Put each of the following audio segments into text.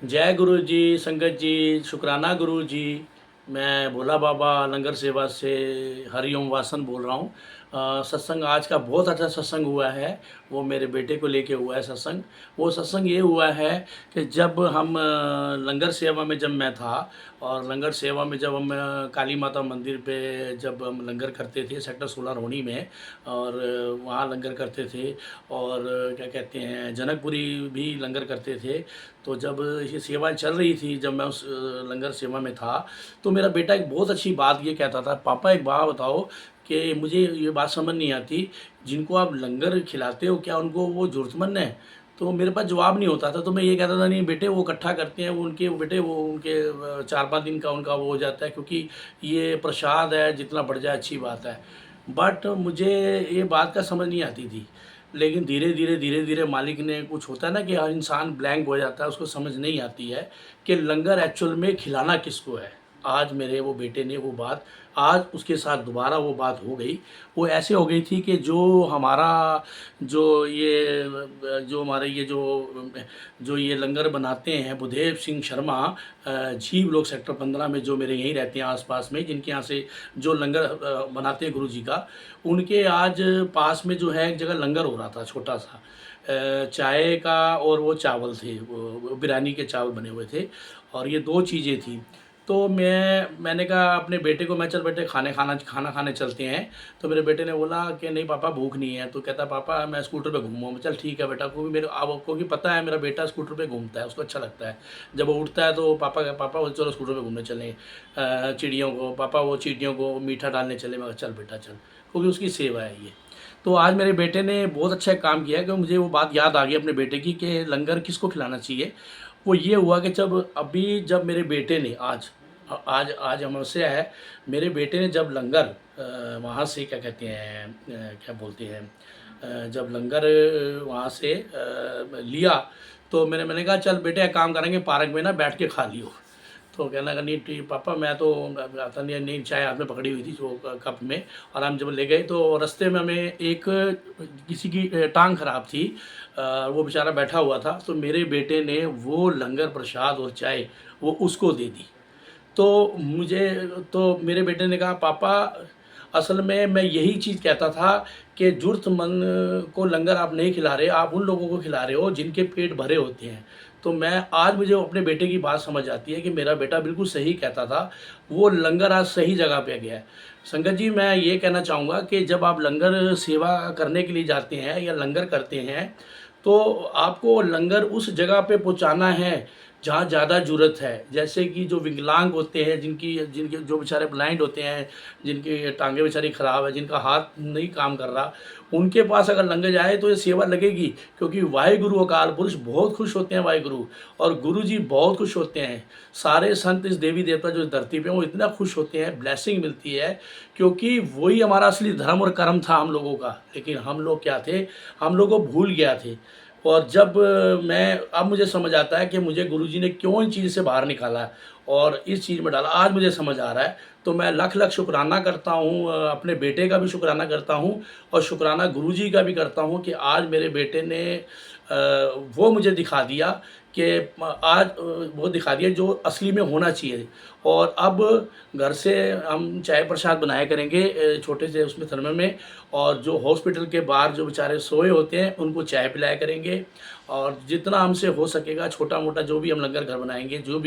जय गुरु जी, संगत जी, शुक्राना गुरु जी। मैं भोला बाबा लंगर सेवा से हरिओम वासन बोल रहा हूँ। सत्संग आज का बहुत अच्छा सत्संग हुआ है। वो मेरे बेटे को लेके हुआ है सत्संग। वो सत्संग ये हुआ है कि जब हम लंगर सेवा में जब मैं था, और लंगर सेवा में जब हम काली माता मंदिर पे जब हम लंगर करते थे सेक्टर 16 रोहिणी में, और वहाँ लंगर करते थे। और क्या कहते हैं, जनकपुरी भी लंगर करते थे। तो जब ये सेवाएं चल रही थी, जब मैं उस लंगर सेवा में था, तो मेरा बेटा एक बहुत अच्छी बात ये कहता था, पापा एक बात बताओ कि मुझे ये बात समझ नहीं आती, जिनको आप लंगर खिलाते हो क्या उनको वो ज़रूरतमंद है? तो मेरे पास जवाब नहीं होता था। तो मैं ये कहता था, नहीं बेटे वो इकट्ठा करते हैं, वो उनके बेटे वो उनके 4-5 दिन का उनका वो हो जाता है, क्योंकि ये प्रसाद है, जितना बढ़ जाए अच्छी बात है। बट मुझे ये बात का समझ नहीं आती थी। लेकिन धीरे धीरे मालिक ने, कुछ होता है ना कि हर इंसान ब्लैंक हो जाता है, उसको समझ नहीं आती है कि लंगर एक्चुअल में खिलाना किसको है। आज मेरे वो बेटे ने वो बात, आज उसके साथ दोबारा वो बात हो गई। वो ऐसे हो गई थी कि जो हमारे ये जो ये लंगर बनाते हैं बुधेव सिंह शर्मा, झीब लोग सेक्टर 15 में, जो मेरे यहीं रहते हैं आसपास में, जिनके यहाँ से जो लंगर बनाते हैं गुरु जी का, उनके आज पास में जो है एक जगह लंगर हो रहा था छोटा सा, चाय का, और वो चावल थे, वो बिरयानी के चावल बने हुए थे, और ये दो चीज़ें थी। तो मैंने कहा अपने बेटे को, मैं चल बेटे खाना खाने चलते हैं। तो मेरे बेटे ने बोला कि नहीं पापा भूख नहीं है। तो कहता पापा मैं स्कूटर पे घूमूंगा। चल ठीक है बेटा, क्योंकि मेरे आपको भी पता है मेरा बेटा स्कूटर पे घूमता है, उसको अच्छा लगता है। जब वो उठता है तो पापा वो चलो स्कूटर पे घूमने चलें, चिड़ियों को, पापा वो चिड़ियों को मीठा डालने चले। मैं कहा चल बेटा चल, क्योंकि उसकी सेवा है ये। तो आज मेरे बेटे ने बहुत अच्छा काम किया, कि मुझे वो बात याद आ गई अपने बेटे की कि लंगर किसको खिलाना चाहिए। वो ये हुआ कि जब मेरे बेटे ने आज आज अमावस्या है, मेरे बेटे ने जब लंगर वहाँ से क्या कहते हैं, क्या बोलते हैं, जब लंगर वहाँ से लिया, तो मैंने कहा चल बेटे एक काम करेंगे, पार्क में ना बैठ के खा लियो। तो कहने लगा नहीं ठीक पापा, मैं तो आता नहीं, नहीं चाय हाथ में पकड़ी हुई थी जो कप में। और हम जब ले गए तो रास्ते में हमें एक किसी की टांग खराब थी, वो बेचारा बैठा हुआ था, तो मेरे बेटे ने वो लंगर प्रसाद और चाय वो उसको दे दी। तो मुझे तो मेरे बेटे ने कहा पापा, असल में मैं यही चीज़ कहता था कि ज़रूरतमंद को लंगर आप नहीं खिला रहे, आप उन लोगों को खिला रहे हो जिनके पेट भरे होते हैं। तो मैं आज मुझे अपने बेटे की बात समझ आती है कि मेरा बेटा बिल्कुल सही कहता था, वो लंगर आज सही जगह पे गया है। संगत जी, मैं ये कहना चाहूँगा कि जब आप लंगर सेवा करने के लिए जाते हैं या लंगर करते हैं, तो आपको लंगर उस जगह पे पहुँचाना है जहाँ ज़्यादा ज़रूरत है। जैसे कि जो विकलांग होते हैं, जिनकी जिनके जो बेचारे ब्लाइंड होते हैं, जिनकी टांगें बेचारी ख़राब है, जिनका हाथ नहीं काम कर रहा, उनके पास अगर लंगर जाए तो ये सेवा लगेगी। क्योंकि वाहिगुरु अकाल पुरुष बहुत खुश होते हैं, वाहिगुरु और गुरु जी बहुत खुश होते हैं। सारे संत, इस देवी देवता जो धरती पे, वो इतना खुश होते हैं, ब्लेसिंग मिलती है, क्योंकि वही हमारा असली धर्म और कर्म था हम लोगों का। लेकिन हम लोग क्या थे, हम लोग को भूल गया थे। और जब मैं अब मुझे समझ आता है कि मुझे गुरुजी ने क्यों इन चीज़ से बाहर निकाला है और इस चीज़ में डाला, आज मुझे समझ आ रहा है। तो मैं लख लख शुक्राना करता हूँ, अपने बेटे का भी शुक्राना करता हूँ, और शुक्राना गुरुजी का भी करता हूँ कि आज मेरे बेटे ने वो मुझे दिखा दिया कि आज वो दिखा दिया जो असली में होना चाहिए। और अब घर से हम चाय प्रसाद बनाया करेंगे छोटे से उसमें थर्मे में, और जो हॉस्पिटल के बाहर जो बेचारे सोए होते हैं उनको चाय पिलाया करेंगे। और जितना हमसे हो सकेगा छोटा मोटा जो भी हम लंगर घर बनाएंगे, जो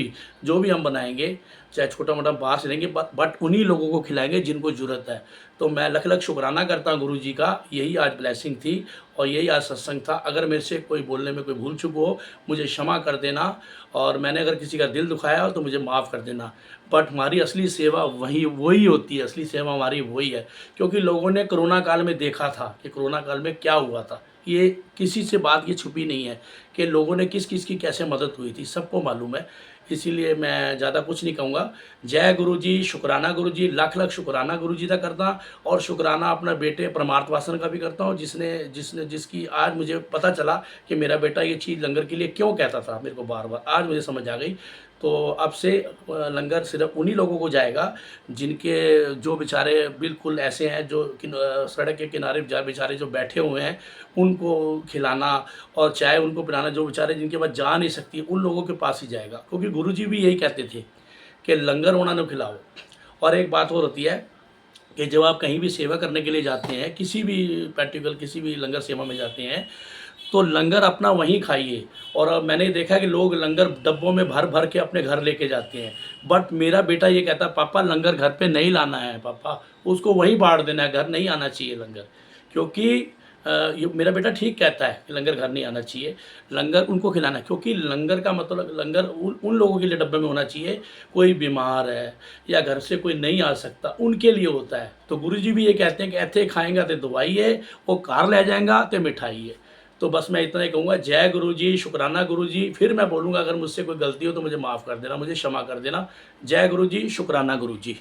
भी हम बनाएंगे, चाहे छोटा मोटा बाहर से लेंगे, बट उन्हीं लोगों को खिलाएंगे जिनको ज़रूरत है। तो मैं लख लख शुक्राना करता हूँ गुरु जी का। यही आज ब्लेसिंग थी और यही आज सत्संग था। अगर मेरे से कोई बोलने में कोई भूल चूक हो, मुझे क्षमा कर देना, और मैंने अगर किसी का दिल दुखाया हो तो मुझे माफ़ कर देना। बट हमारी असली सेवा वही होती है, असली सेवा हमारी वही है। क्योंकि लोगों ने कोरोना काल में देखा था कि कोरोना काल में क्या हुआ था। ये किसी से बात ये छुपी नहीं है कि लोगों ने किस किस की कैसे मदद हुई थी, सबको मालूम है। इसीलिए मैं ज़्यादा कुछ नहीं कहूँगा। जय गुरु जी, शुक्राना गुरु जी, लाख लाख शुक्राना गुरु जी का करता। और शुक्राना अपना बेटे परमार्थ वासन का भी करता हूँ, जिसकी आज मुझे पता चला कि मेरा बेटा ये चीज़ लंगर के लिए क्यों कहता था मेरे को बार बार, आज मुझे समझ आ गई। तो अब से लंगर सिर्फ उन्हीं लोगों को जाएगा जिनके, जो बेचारे बिल्कुल ऐसे हैं, जो सड़क के किनारे बेचारे जो बैठे हुए हैं, उनको खिलाना और चाय उनको पिलाना। जाना, जो बेचारे जिनके पास जा नहीं सकती, उन लोगों के पास ही जाएगा, क्योंकि गुरुजी भी यही कहते थे कि लंगर उन्होंने खिलाओ। और एक बात और होती है कि जब आप कहीं भी सेवा करने के लिए जाते हैं, किसी भी प्रैक्टिकल किसी भी लंगर सेवा में जाते हैं, तो लंगर अपना वहीं खाइए। और अब मैंने देखा है कि लोग लंगर डब्बों में भर भर के अपने घर लेके जाते हैं, बट मेरा बेटा ये कहता है पापा लंगर घर पे नहीं लाना है, पापा उसको वहीं बांट देना है, घर नहीं आना चाहिए लंगर। क्योंकि ये मेरा बेटा ठीक कहता है कि लंगर घर नहीं आना चाहिए, लंगर उनको खिलाना है, क्योंकि लंगर का मतलब लंगर उन लोगों के लिए डब्बे में होना चाहिए, कोई बीमार है या घर से कोई नहीं आ सकता, उनके लिए होता है। तो गुरुजी भी ये कहते हैं कि ऐथे खाएंगा तो दवाई है, वो कार ले जाएगा तो मिठाई है। तो बस मैं इतना ही कहूँगा, जय गुरु जी, शुक्राना गुरु जी। फिर मैं बोलूँगा अगर मुझसे कोई गलती हो तो मुझे माफ़ कर देना, मुझे क्षमा कर देना। जय गुरु जी, शुक्राना गुरु जी।